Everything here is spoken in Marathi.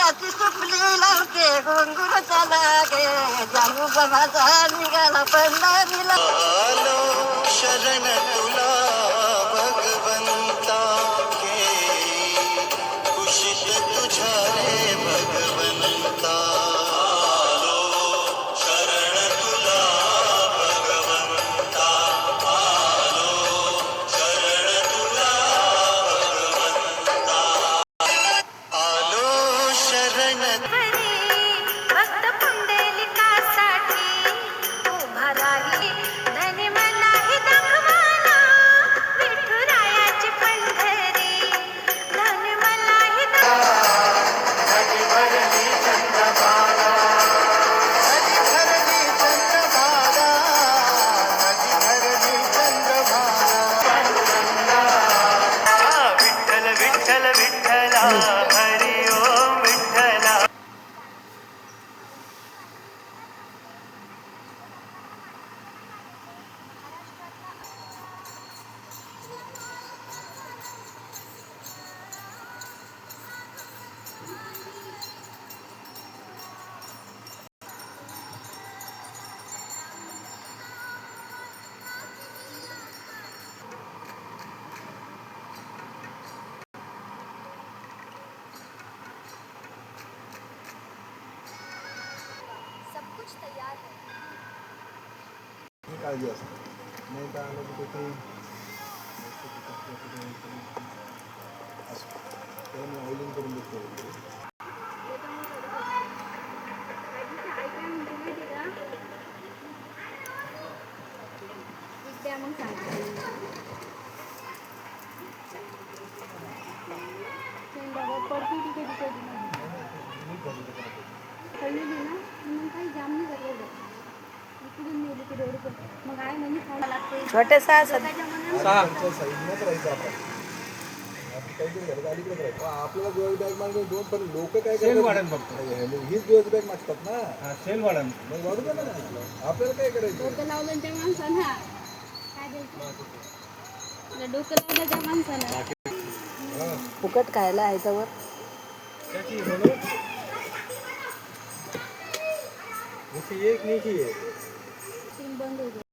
हाताची सुपली लावते घुंगरूचा लागे जानू माझा निघाला पंढरीला आलो शरण तुला भगवंता के कुशीत तुझ्या रे भगवंता आलो शरण तुला भगवंता आलो शरण तुला भगवंता आलो शरण भक्त पुंडलिकासाठी उभा राही धनी मलाही दाखवाना विठुरायाची पंढरी धनी मलाही नदी भरली चंद्रभागा नदी भरली चंद्रभागा नदी भरली चंद्रभागा विठ्ठल विठ्ठल विठ्ठला हरी ओम विठ्ठला सब कुछ तैयार है काळजी असते नाही तर आलं की ते असं मी ऑइलिंग करून देतो मग सांगते पडती तिथे कळलेली ना मग काही जाम नाही करलेलं इकडून नेली की रोड मग आहे म्हणजे खायला लागते छोटेसा साईडनंच राहायचं आपण काहीतरी झालं तर अलीकडे राहायचं आपल्याला गोळी बॅग मागून दोन पण लोक काय करतात हीच गोळी बॅग मागतात ना सेल वाढन मग वाढू द्या ना आपल्याला काय करायचं डोकं लावलं त्या माणसाला काय द्यायचं डोकं लावलं त्या माणसाला फुकट खायला आहे त्यावर एक नीची आहे